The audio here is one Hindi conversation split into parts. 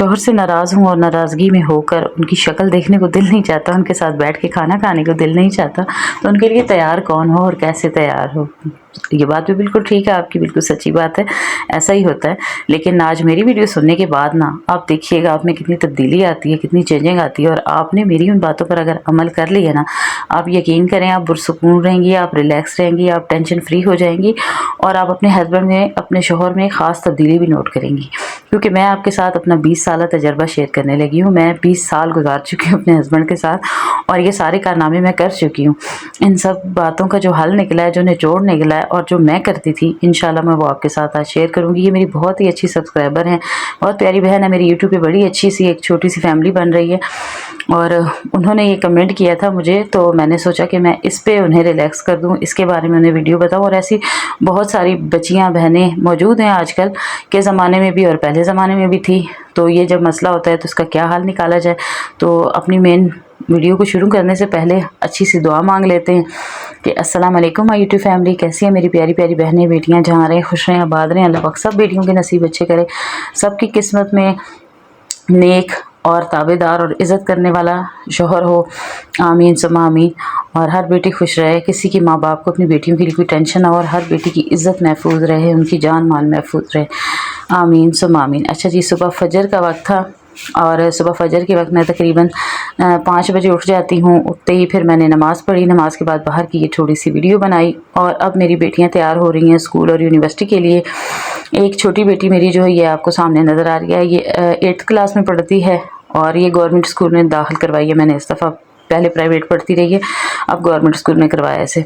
शौहर से नाराज़ हूँ और नाराज़गी में होकर उनकी शक्ल देखने को दिल नहीं चाहता, उनके साथ बैठ के खाना खाने को दिल नहीं चाहता, तो उनके लिए तैयार कौन हो और कैसे तैयार हो। ये बात भी बिल्कुल ठीक है आपकी, बिल्कुल सच्ची बात है, ऐसा ही होता है। लेकिन आज मेरी वीडियो सुनने के बाद ना आप देखिएगा आप में कितनी तब्दीली आती है, कितनी चेंजिंग आती है। और आपने मेरी उन बातों पर अगर अमल कर लिया ना, आप यकीन करें आप पुरसुकून रहेंगी, आप रिलैक्स रहेंगी, आप टेंशन फ्री हो जाएंगी और आप अपने हस्बैंड में, अपने शौहर में ख़ास तब्दीली भी नोट करेंगी। क्योंकि मैं आपके साथ अपना 20 साल तजर्बा शेयर करने लगी हूँ। मैं 20 साल गुजार चुकी हूँ अपने हस्बैंड के साथ और ये सारे कारनामे मैं कर चुकी हूँ। इन सब बातों का जो हल निकला है, जो निचोड़ निकला है और जो मैं करती थी, इंशाल्लाह मैं वो आपके साथ आज शेयर करूँगी। ये मेरी बहुत ही अच्छी सब्सक्राइबर हैं, बहुत प्यारी बहन है मेरी, यूट्यूब पे बड़ी अच्छी सी एक छोटी सी फैमिली बन रही है। और उन्होंने ये कमेंट किया था मुझे, तो मैंने सोचा कि मैं इस पे उन्हें रिलैक्स कर दूं, इसके बारे में उन्हें वीडियो बताऊं। और ऐसी बहुत सारी बच्चियां बहनें मौजूद हैं आजकल के ज़माने में भी और पहले ज़माने में भी थी। तो ये जब मसला होता है तो इसका क्या हल निकाला जाए, तो अपनी मेन वीडियो को शुरू करने से पहले अच्छी सी दुआ मांग लेते हैं कि अस्सलाम वालेकुम माय यूट्यूब फैमिली, कैसी है मेरी प्यारी प्यारी बहनें बेटियां, जहाँ रहें खुश रहें आबाद रहें, अल्लाह पाक सब बेटियों के नसीब अच्छे करे, सबकी किस्मत में नेक और ताबेदार और इज़्ज़त करने वाला शौहर हो, आमीन सुम्मा आमीन। और हर बेटी खुश रहे, किसी के माँ बाप को अपनी बेटियों के लिए कोई टेंशन ना हो और हर बेटी की इज़्ज़त महफूज रहे, उनकी जान माल महफूज रहे, आमीन सुम्मा आमीन। अच्छा जी, सुबह फजर का वक्त था और सुबह फजर के वक्त मैं तकरीबन 5 बजे उठ जाती हूँ। उठते ही फिर मैंने नमाज़ पढ़ी, नमाज के बाद बाहर की ये थोड़ी सी वीडियो बनाई। और अब मेरी बेटियाँ तैयार हो रही हैं स्कूल और यूनिवर्सिटी के लिए। एक छोटी बेटी मेरी जो है ये आपको सामने नज़र आ रही है, ये 8th क्लास में पढ़ती है और ये गवर्नमेंट स्कूल में दाखिल करवाई है मैंने इस दफ़ा। पहले प्राइवेट पढ़ती रही है, अब गवर्नमेंट स्कूल में करवाया इसे।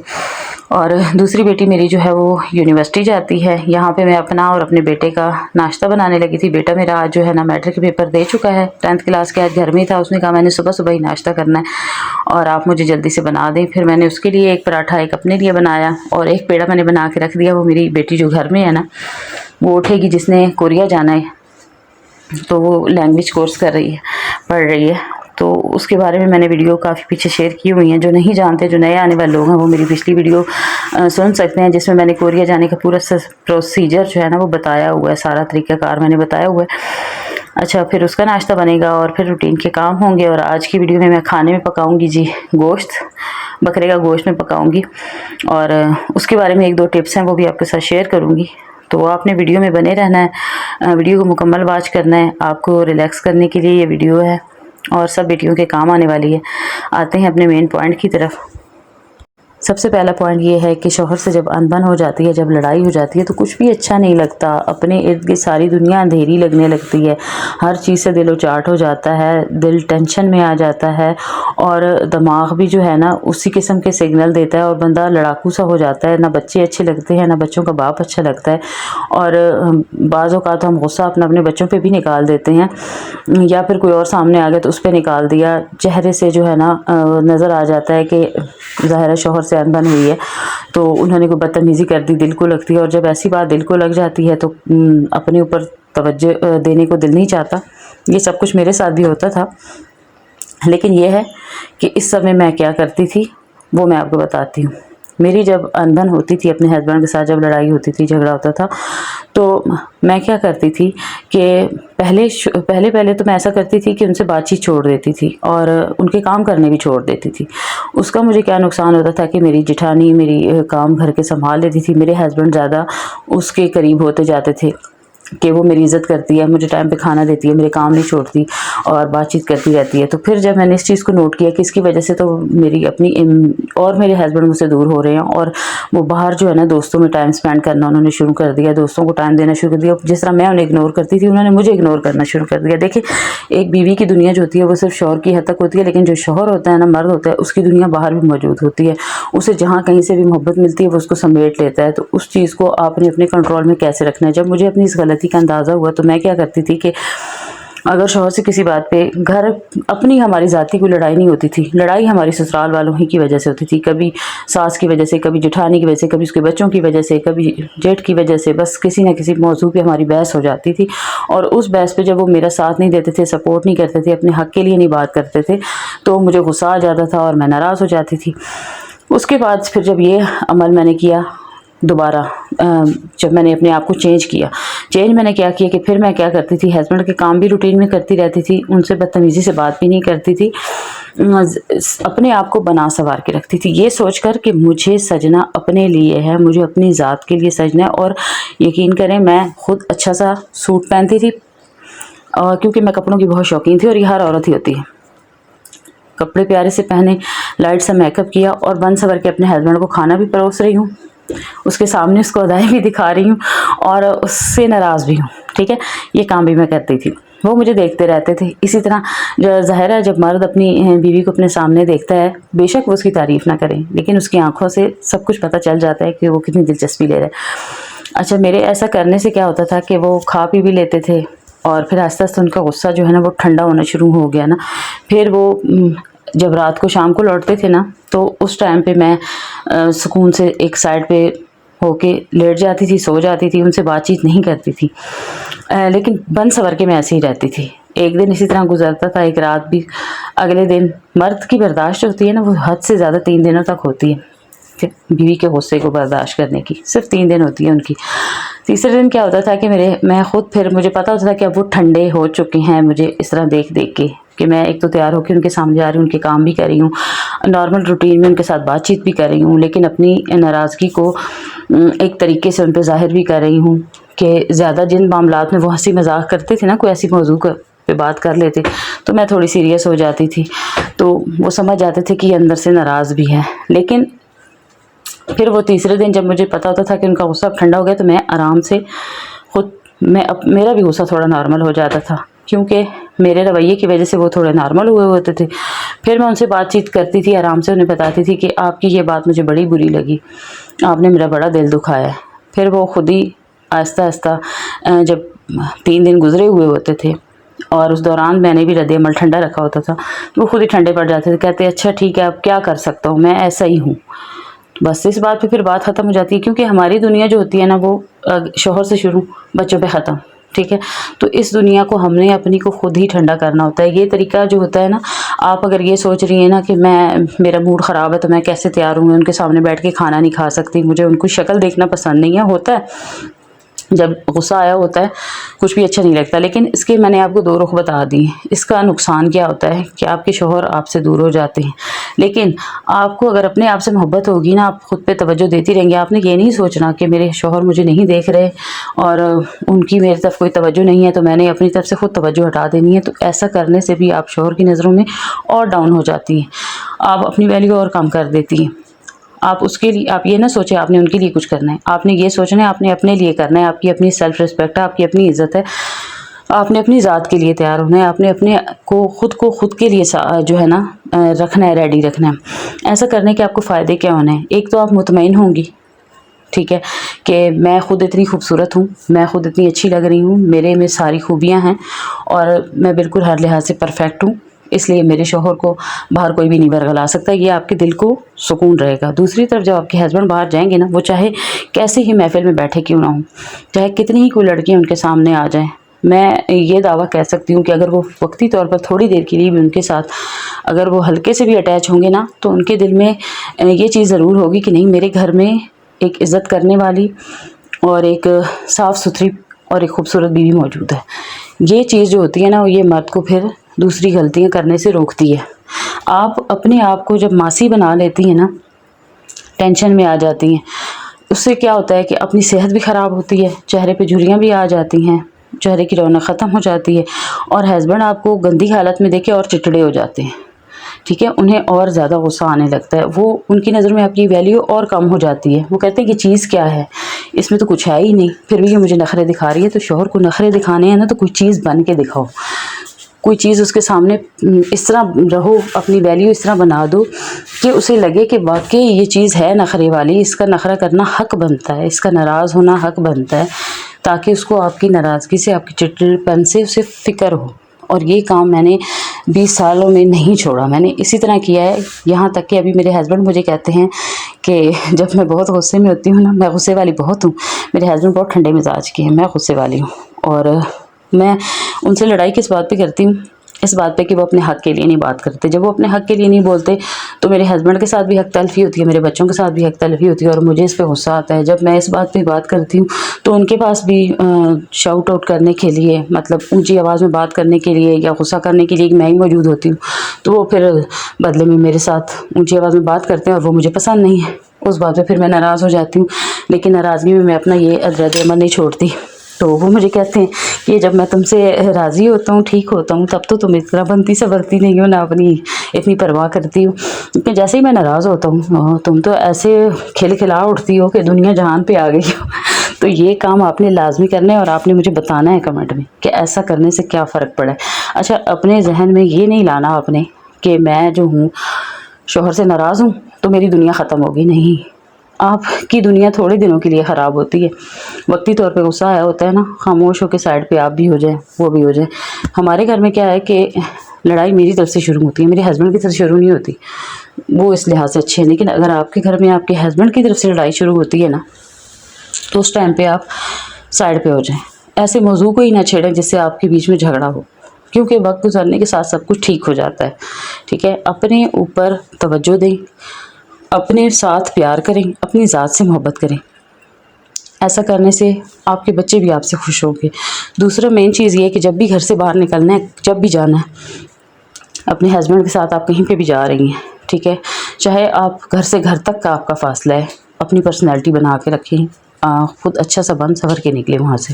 और दूसरी बेटी मेरी जो है वो यूनिवर्सिटी जाती है। यहाँ पे मैं अपना और अपने बेटे का नाश्ता बनाने लगी थी। बेटा मेरा आज जो है ना मैट्रिक के पेपर दे चुका है, 10th क्लास के, आज घर में था। उसने कहा मैंने सुबह सुबह ही नाश्ता करना है और आप मुझे जल्दी से बना दें। फिर मैंने उसके लिए एक पराठा, एक अपने लिए बनाया और एक पेड़ा मैंने बना के रख दिया। वो मेरी बेटी जो घर में है ना, वो उठेगी, जिसने कोरिया जाना है, तो वो लैंग्वेज कोर्स कर रही है, पढ़ रही है। तो उसके बारे में मैंने वीडियो काफ़ी पीछे शेयर की हुई हैं। जो नहीं जानते, जो नए आने वाले लोग हैं, वो मेरी पिछली वीडियो सुन सकते हैं, जिसमें मैंने कोरिया जाने का पूरा प्रोसीजर जो है ना वो बताया हुआ है, सारा तरीक़ाकार मैंने बताया हुआ है। अच्छा, फिर उसका नाश्ता बनेगा और फिर रूटीन के काम होंगे। और आज की वीडियो में मैं खाने में पकाऊंगी जी गोश्त, बकरे का गोश्त में पकाऊंगी और उसके बारे में 1-2 टिप्स हैं, वो भी आपके साथ शेयर करूँगी। तो आपने वीडियो में बने रहना है, वीडियो को मुकम्मल वॉच करना है। आपको रिलैक्स करने के लिए ये वीडियो है और सब बेटियों के काम आने वाली है। आते हैं अपने मेन पॉइंट की तरफ। सबसे पहला पॉइंट ये है कि शौहर से जब अनबन हो जाती है, जब लड़ाई हो जाती है, तो कुछ भी अच्छा नहीं लगता। अपने इर्द गिर्द सारी दुनिया अंधेरी लगने लगती है, हर चीज़ से दिलो चाट हो जाता है, दिल टेंशन में आ जाता है और दिमाग भी जो है ना उसी किस्म के सिग्नल देता है और बंदा लड़ाकू सा हो जाता है। ना बच्चे अच्छे लगते हैं, ना बच्चों का बाप अच्छा लगता है। और बाज़ औक़ात हम गुस्सा अपने बच्चों पर भी निकाल देते हैं, या फिर कोई और सामने आ गया तो उस पर निकाल दिया। चेहरे से जो है ना नज़र आ जाता है कि ज़ाहिर है शौहर से अनबन हुई है, तो उन्होंने कोई बदतमीज़ी कर दी, दिल को लगती है। और जब ऐसी बात दिल को लग जाती है तो अपने ऊपर तवज्जो देने को दिल नहीं चाहता। ये सब कुछ मेरे साथ भी होता था। लेकिन ये है कि इस समय मैं क्या करती थी वो मैं आपको बताती हूँ। मेरी जब अनबन होती थी अपने हस्बैंड के साथ, जब लड़ाई होती थी, झगड़ा होता था, तो मैं क्या करती थी कि पहले तो मैं ऐसा करती थी कि उनसे बातचीत छोड़ देती थी और उनके काम करने भी छोड़ देती थी। उसका मुझे क्या नुकसान होता था कि मेरी जेठानी मेरी काम घर के संभाल लेती थी। मेरे हस्बैंड ज़्यादा उसके करीब होते जाते थे कि वो मेरी इज़्ज़त करती है, मुझे टाइम पे खाना देती है, मेरे काम नहीं छोड़ती और बातचीत करती रहती है। तो फिर जब मैंने इस चीज़ को नोट किया कि इसकी वजह से तो मेरी अपनी और मेरे हस्बैंड मुझसे दूर हो रहे हैं और वो बाहर जो है ना दोस्तों में टाइम स्पेंड करना उन्होंने शुरू कर दिया, दोस्तों को टाइम देना शुरू कर दिया। जिस तरह मैं उन्हें इग्नोर करती थी, उन्होंने मुझे इग्नोर करना शुरू कर दिया। देखिए, एक बीवी की दुनिया जो होती है वो सिर्फ शौहर की हद तक होती है, लेकिन जो शौहर होता है ना, मर्द होता है, उसकी दुनिया बाहर भी मौजूद होती है। उसे जहाँ कहीं से भी मोहब्बत मिलती है वो उसको समेट लेता है। तो उस चीज़ को आपने अपने कंट्रोल में कैसे रखना है। जब मुझे अपनी इस गलती का अंदाज़ा हुआ तो मैं क्या करती थी कि अगर शौहर से किसी बात पे, घर अपनी हमारी ज़ाती कोई लड़ाई नहीं होती थी, लड़ाई हमारी ससुराल वालों ही की वजह से होती थी। कभी सास की वजह से, कभी जेठानी की वजह से, कभी उसके बच्चों की वजह से, कभी जेठ की वजह से, बस किसी न किसी मौजू पे हमारी बहस हो जाती थी। और उस बहस पे जब वो मेरा साथ नहीं देते थे, सपोर्ट नहीं करते थे, अपने हक़ के लिए नहीं बात करते थे, तो मुझे गुस्सा आ जाता था और मैं नाराज़ हो जाती थी। उसके बाद फिर जब ये अमल मैंने किया, दोबारा जब मैंने अपने आप को चेंज मैंने क्या किया कि फिर मैं क्या करती थी, हस्बैंड के काम भी रूटीन में करती रहती थी, उनसे बदतमीज़ी से बात भी नहीं करती थी, अपने आप को बना संवार के रखती थी, ये सोचकर कि मुझे सजना अपने लिए है, मुझे अपनी ज़ात के लिए सजना है। और यकीन करें मैं खुद अच्छा सा सूट पहनती थी, और क्योंकि मैं कपड़ों की बहुत शौकीन थी, और ये हर औरत ही होती है। कपड़े प्यारे से पहने, लाइट सा मेकअप किया, और बन सवर के अपने हस्बैंड को खाना भी परोस रही हूँ, उसके सामने उसको अदाएँ भी दिखा रही हूँ, और उससे नाराज़ भी हूँ। ठीक है, ये काम भी मैं करती थी, वो मुझे देखते रहते थे। इसी तरह ज़ाहिर है जब मर्द अपनी बीवी को अपने सामने देखता है, बेशक वो उसकी तारीफ़ ना करे, लेकिन उसकी आंखों से सब कुछ पता चल जाता है कि वो कितनी दिलचस्पी ले रहा है। अच्छा, मेरे ऐसा करने से क्या होता था कि वो खा पी भी लेते थे, और फिर आस्ते आस्ते उनका गुस्सा जो है ना वो ठंडा होना शुरू हो गया ना। फिर वो जब रात को शाम को लौटते थे ना, तो उस टाइम पे मैं सुकून से एक साइड पे होके लेट जाती थी, सो जाती थी, उनसे बातचीत नहीं करती थी, लेकिन बन सवर के मैं ऐसे ही रहती थी। एक दिन इसी तरह गुजरता था, एक रात भी। अगले दिन मर्द की बर्दाश्त होती है ना, वो हद से ज़्यादा 3 दिनों तक होती है, फिर बीवी के गुस्से को बर्दाश्त करने की सिर्फ 3 दिन होती है उनकी। तीसरे दिन क्या होता था कि मैं खुद, फिर मुझे पता होता था कि अब वो ठंडे हो चुके हैं, मुझे इस तरह देख देख के कि मैं एक तो तैयार होकर उनके सामने जा रही हूँ, उनके काम भी कर रही हूँ, नॉर्मल रूटीन में उनके साथ बातचीत भी कर रही हूँ, लेकिन अपनी नाराज़गी को एक तरीके से उन पर ज़ाहिर भी कर रही हूँ कि ज़्यादा जिन मामलात में वो हंसी मजाक करते थे ना, कोई ऐसी मौजू पे बात कर लेते तो मैं थोड़ी सीरियस हो जाती थी, तो वो समझ जाते थे कि ये अंदर से नाराज़ भी है। लेकिन फिर वो तीसरे दिन जब मुझे पता होता था कि उनका गुस्सा ठंडा हो गया, तो मैं आराम से खुद मेरा भी गुस्सा थोड़ा नॉर्मल हो जाता था, क्योंकि मेरे रवैये की वजह से वो थोड़े नॉर्मल हुए होते थे। फिर मैं उनसे बातचीत करती थी, आराम से उन्हें बताती थी कि आपकी ये बात मुझे बड़ी बुरी लगी, आपने मेरा बड़ा दिल दुखाया है। फिर वो खुद ही आहिस्ता आहिस्ता, जब 3 दिन गुजरे हुए होते थे और उस दौरान मैंने भी रद्द-ए-अमल ठंडा रखा होता था, वो खुद ही ठंडे पड़ जाते थे, कहते अच्छा ठीक है, अब क्या कर सकता हूँ, मैं ऐसा ही हूँ। बस इस बात पे फिर बात ख़त्म हो जाती है, क्योंकि हमारी दुनिया जो होती है ना, वो शौहर से शुरू, बच्चों पे ख़त्म। ठीक है, तो इस दुनिया को हमने अपनी को खुद ही ठंडा करना होता है। ये तरीका जो होता है ना, आप अगर ये सोच रही हैं ना कि मेरा मूड ख़राब है तो मैं कैसे तैयार हूँ, मैं उनके सामने बैठ के खाना नहीं खा सकती, मुझे उनको शक्ल देखना पसंद नहीं है, होता है जब गुस्सा आया होता है कुछ भी अच्छा नहीं लगता। लेकिन इसके मैंने आपको 2 रुख बता दिए। इसका नुकसान क्या होता है कि आपके शौहर आपसे दूर हो जाते हैं, लेकिन आपको अगर अपने आप से मोहब्बत होगी ना, आप खुद पे तवज्जो देती रहेंगे। आपने ये नहीं सोचना कि मेरे शौहर मुझे नहीं देख रहे और उनकी मेरी तरफ कोई तवज्जो नहीं है, तो मैंने अपनी तरफ से खुद तवज्जो हटा देनी है। तो ऐसा करने से भी आप शौहर की नज़रों में और डाउन हो जाती हैं, आप अपनी वैल्यू और कम कर देती हैं। आप उसके लिए, आप ये ना सोचें आपने उनके लिए कुछ करना है, आपने ये सोचना है आपने अपने लिए करना है। आपकी अपनी सेल्फ रिस्पेक्ट है, आपकी अपनी इज़्ज़त है, आपने अपनी ज़ात के लिए तैयार होना है, आपने अपने को खुद के लिए जो है ना रखना है, रेडी रखना है। ऐसा करने के आपको फ़ायदे क्या होने हैं? एक तो आप मुतमईन होंगी, ठीक है, कि मैं खुद इतनी खूबसूरत हूँ, मैं खुद इतनी अच्छी लग रही हूँ, मेरे में सारी खूबियाँ हैं और मैं बिल्कुल हर लिहाज से परफेक्ट हूँ, इसलिए मेरे शौहर को बाहर कोई भी नहीं बरगला सकता। ये आपके दिल को सुकून रहेगा। दूसरी तरफ जब आपके हस्बैंड बाहर जाएंगे ना, वो चाहे कैसे ही महफिल में बैठे क्यों ना हो, चाहे कितनी ही कोई लड़कियाँ उनके सामने आ जाएं, मैं ये दावा कह सकती हूँ कि अगर वो वक्ती तौर पर थोड़ी देर के लिए भी उनके साथ अगर वो हल्के से भी अटैच होंगे ना, तो उनके दिल में ये चीज़ ज़रूर होगी कि नहीं, मेरे घर में एक इज़्ज़त करने वाली और एक साफ़ सुथरी और एक खूबसूरत बीवी मौजूद है। ये चीज़ जो होती है ना, ये मर्द को फिर दूसरी गलतियां करने से रोकती है। आप अपने आप को जब मासी बना लेती हैं ना, टेंशन में आ जाती हैं, उससे क्या होता है कि अपनी सेहत भी ख़राब होती है, चेहरे पे झुर्रियाँ भी आ जाती हैं, चेहरे की रौनक ख़त्म हो जाती है और हस्बैंड आपको गंदी हालत में देखे और चिड़चिड़े हो जाते हैं। ठीक है, उन्हें और ज़्यादा गुस्सा आने लगता है, वो उनकी नज़र में आपकी वैल्यू और कम हो जाती है। वो कहते हैं कि चीज़ क्या है, इसमें तो कुछ है ही नहीं, फिर भी ये मुझे नखरे दिखा रही है। तो शौहर को नखरे दिखाने हैं ना, तो कोई चीज़ बन के दिखाओ, कोई चीज़ उसके सामने इस तरह रहो, अपनी वैल्यू इस तरह बना दो कि उसे लगे कि वाकई ये चीज़ है नखरे वाली, इसका नखरा करना हक बनता है, इसका नाराज़ होना हक बनता है, ताकि उसको आपकी नाराज़गी से, आपकी चिड़चिड़पन से उसे फ़िक्र हो। और ये काम मैंने 20 सालों में नहीं छोड़ा, मैंने इसी तरह किया है। यहाँ तक कि अभी मेरे हस्बैंड मुझे कहते हैं कि जब मैं बहुत गुस्से में होती हूँ ना, मैं गुस्से वाली बहुत हूँ, मेरे हस्बैंड बहुत ठंडे मिजाज के हैं, मैं गुस्से वाली हूँ। और मैं उनसे लड़ाई किस बात पे करती हूँ इस बात पे कि वो अपने हक़ के लिए नहीं बात करते। जब वो अपने हक़ के लिए नहीं बोलते तो मेरे हस्बैंड के साथ भी हक़ तलफ़ी होती है, मेरे बच्चों के साथ भी हक़ तलफ़ी होती है और मुझे इस पे गुस्सा आता है। जब मैं इस बात पे बात करती हूँ तो उनके पास भी शाउट आउट करने के लिए, मतलब ऊँची आवाज़ में बात करने के लिए या गुस्सा करने के लिए मैं ही मौजूद होती हूँ। तो वो फिर बदले में मेरे साथ ऊँची आवाज़ में बात करते हैं और वो मुझे पसंद नहीं है। उस बात पे फिर मैं नाराज़ हो जाती हूँ, लेकिन नाराज़गी में मैं अपना ये रद्द-ए-अमल नहीं छोड़ती। तो वो मुझे कहते हैं कि जब मैं तुमसे राज़ी होता हूँ, ठीक होता हूँ, तब तो तुम इतना बनती सवरती नहीं हो, ना अपनी इतनी परवाह करती हो। क्योंकि जैसे ही मैं नाराज़ होता हूँ तुम तो ऐसे खिलखिला उठती हो कि दुनिया जहान पे आ गई हो। तो ये काम आपने लाज़मी करना है और आपने मुझे बताना है कमेंट में कि ऐसा करने से क्या फ़र्क पड़ा है। अच्छा, अपने ज़हन में ये नहीं लाना आपने कि मैं जो हूँ शौहर से नाराज़ हूँ तो मेरी दुनिया ख़त्म होगी। नहीं, आपकी दुनिया थोड़े दिनों के लिए ख़राब होती है। वक्ती तौर पे गुस्सा आया होता है ना, खामोश होकर साइड पे आप भी हो जाएं, वो भी हो जाए। हमारे घर में क्या है कि लड़ाई मेरी तरफ से शुरू होती है, मेरे हस्बैंड की तरफ से शुरू नहीं होती। वो इस लिहाज से अच्छे हैं। लेकिन अगर आपके घर में आपके हस्बैंड की तरफ से लड़ाई शुरू होती है ना, तो उस टाइम पे आप साइड पे हो जाएं। ऐसे मौजू को ही ना छेड़ें जिससे आपके बीच में झगड़ा हो, क्योंकि वक्त गुजरने के साथ सब कुछ ठीक हो जाता है। ठीक है, अपने ऊपर तवज्जो दें, अपने साथ प्यार करें, अपनी ज़ात से मोहब्बत करें। ऐसा करने से आपके बच्चे भी आपसे खुश होंगे। दूसरा मेन चीज़ ये है कि जब भी घर से बाहर निकलना है, जब भी जाना है, अपने हस्बैंड के साथ आप कहीं पे भी जा रही हैं, ठीक है, चाहे आप घर से घर तक का आपका फ़ासला है, अपनी पर्सनैलिटी बना के रखें। खुद अच्छा सा बन सवर के निकले वहाँ से,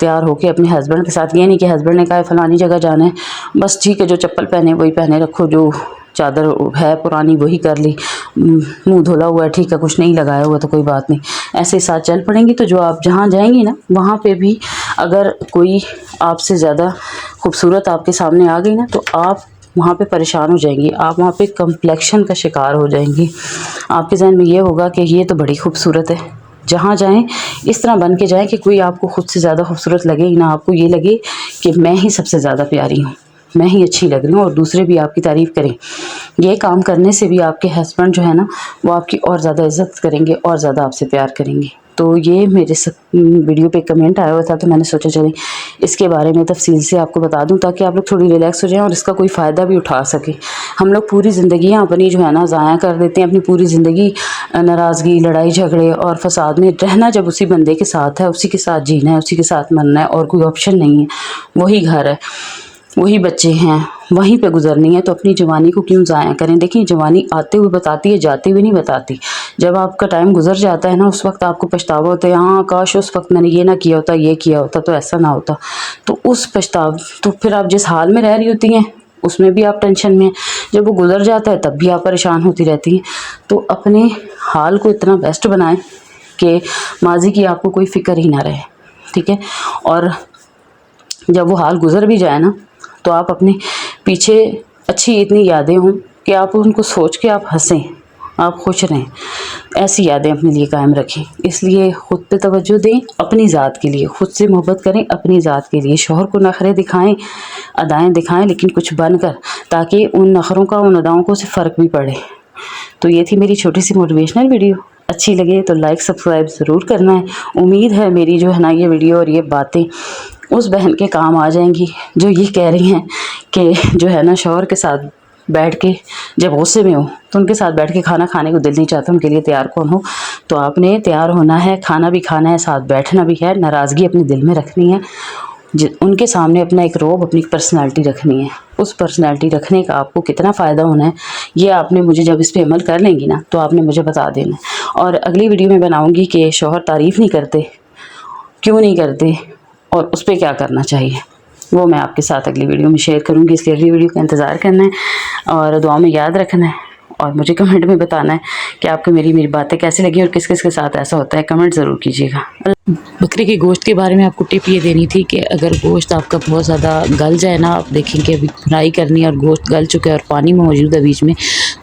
तैयार होके अपने हस्बैंड के साथ। ये नहीं कि हस्बैंड ने कहा है फ़लानी जगह जाना है, बस ठीक है, जो चप्पल पहने वही पहने रखो, जो चादर है पुरानी वही कर ली, मुंह धुला हुआ है ठीक है, कुछ नहीं लगाया हुआ तो कोई बात नहीं, ऐसे साथ चल पड़ेंगी। तो जो आप जहाँ जाएंगी ना, वहाँ पे भी अगर कोई आपसे ज़्यादा खूबसूरत आपके सामने आ गई ना, तो आप वहाँ पे परेशान हो जाएंगी, आप वहाँ पे कम्प्लेक्शन का शिकार हो जाएंगी। आपके जहन में ये होगा कि ये तो बड़ी खूबसूरत है। जहाँ जाएं इस तरह बन के जाएं कि कोई आपको खुद से ज़्यादा खूबसूरत लगे ही ना, आपको ये लगे कि मैं ही सबसे ज़्यादा प्यारी हूँ, मैं ही अच्छी लग रही हूँ और दूसरे भी आपकी तारीफ़ करें। ये काम करने से भी आपके हस्बैंड जो है ना, वो आपकी और ज़्यादा इज़्ज़त करेंगे और ज़्यादा आपसे प्यार करेंगे। तो ये मेरे वीडियो पे कमेंट आया हुआ था, तो मैंने सोचा चलें इसके बारे में तफसील से आपको बता दूं, ताकि आप लोग थोड़ी रिलैक्स हो जाएं और इसका कोई फ़ायदा भी उठा सकें। हम लोग पूरी ज़िंदगियाँ अपनी जो है ना ज़ाया कर देते हैं, अपनी पूरी ज़िंदगी नाराज़गी, लड़ाई झगड़े और फसाद में रहना। जब उसी बंदे के साथ है, उसी के साथ जीना है, उसी के साथ मरना है और कोई ऑप्शन नहीं है, वही घर है, वही बच्चे हैं, वहीं पे गुजरनी है, तो अपनी जवानी को क्यों ज़ाया करें। देखिए, जवानी आते हुए बताती है, जाते हुए नहीं बताती। जब आपका टाइम गुजर जाता है ना, उस वक्त आपको पछतावा होता है, हाँ काश उस वक्त मैंने ये ना किया होता, ये किया होता तो ऐसा ना होता। तो उस पछताव, तो फिर आप जिस हाल में रह रही होती हैं उसमें भी आप टेंशन में हैं, जब वो गुजर जाता है तब भी आप परेशान होती रहती हैं। तो अपने हाल को इतना बेस्ट बनाएं कि माजी की आपको कोई फ़िक्र ही ना रहे। ठीक है, और जब वो हाल गुजर भी जाए ना, तो आप अपने पीछे अच्छी इतनी यादें हों कि आप उनको सोच के आप हंसें, आप खुश रहें। ऐसी यादें अपने लिए कायम रखें। इसलिए ख़ुद पे तवज्जो दें, अपनी ज़ात के लिए ख़ुद से मोहब्बत करें, अपनी ज़ात के लिए। शौहर को नखरे दिखाएं, अदाएँ दिखाएं, लेकिन कुछ बनकर, ताकि उन नखरों का, उन अदाओं को से फ़र्क भी पड़े। तो ये थी मेरी छोटी सी मोटिवेशनल वीडियो। अच्छी लगे तो लाइक सब्सक्राइब ज़रूर करना है। उम्मीद है मेरी जो है ना ये वीडियो और ये बातें उस बहन के काम आ जाएंगी जो ये कह रही हैं कि जो है ना शौहर के साथ बैठ के जब गुस्से में हो तो उनके साथ बैठ के खाना खाने को दिल नहीं चाहता, उनके लिए तैयार कौन हो। तो आपने तैयार होना है, खाना भी खाना है, साथ बैठना भी है, नाराज़गी अपने दिल में रखनी है, उनके सामने अपना एक रोब, अपनी पर्सनैलिटी रखनी है। उस पर्सनैलिटी रखने का आपको कितना फ़ायदा होना है, ये आपने मुझे जब इस पे अमल कर लेंगी ना, तो आपने मुझे बता देना। और अगली वीडियो में बनाऊँगी कि शौहर तारीफ़ नहीं करते, क्यों नहीं करते और उस पर क्या करना चाहिए, वो मैं आपके साथ अगली वीडियो में शेयर करूँगी। इसलिए अगली वीडियो का इंतज़ार करना है और दुआ में याद रखना है और मुझे कमेंट में बताना है कि आपको मेरी बातें कैसी लगी और किस किस के साथ ऐसा होता है, कमेंट ज़रूर कीजिएगा। बकरे के गोश्त के बारे में आपको टिप ये देनी थी कि अगर गोश्त आपका बहुत ज़्यादा गल जाए ना, आप देखेंगे अभी फ्राई करनी है और गोश्त गल चुका है और पानी में मौजूद है बीच में,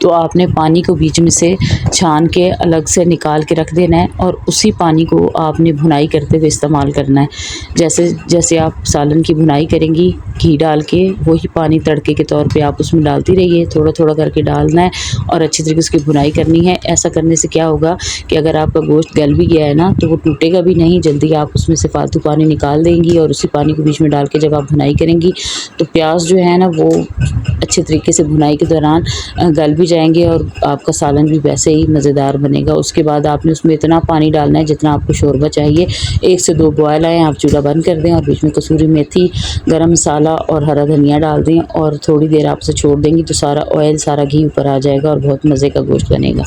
तो आपने पानी को बीच में से छान के अलग से निकाल के रख देना है और उसी पानी को आपने भुनाई करते हुए इस्तेमाल करना है। जैसे जैसे आप सालन की भुनाई करेंगी घी डाल के, वही पानी तड़के के तौर पे आप उसमें डालती रहिए, थोड़ा थोड़ा करके डालना है और अच्छी तरीके से उसकी भुनाई करनी है। ऐसा करने से क्या होगा कि अगर आपका गोश्त गल भी गया है ना, तो वो टूटेगा भी नहीं नहीं, जल्दी आप उसमें से फालतू पानी निकाल देंगी और उसी पानी को बीच में डाल के जब आप भुनाई करेंगी तो प्याज जो है ना वो अच्छे तरीके से भुनाई के दौरान गल भी जाएंगे और आपका सालन भी वैसे ही मज़ेदार बनेगा। उसके बाद आपने उसमें इतना पानी डालना है जितना आपको शोरबा चाहिए। 1 से 2 बॉयल आएँ, आप चूल्हा बंद कर दें और बीच में कसूरी मेथी, गरम मसाला और हरा धनिया डाल दें और थोड़ी देर आप उसे छोड़ देंगी तो सारा ऑयल, सारा घी ऊपर आ जाएगा और बहुत मज़े का गोश्त बनेगा।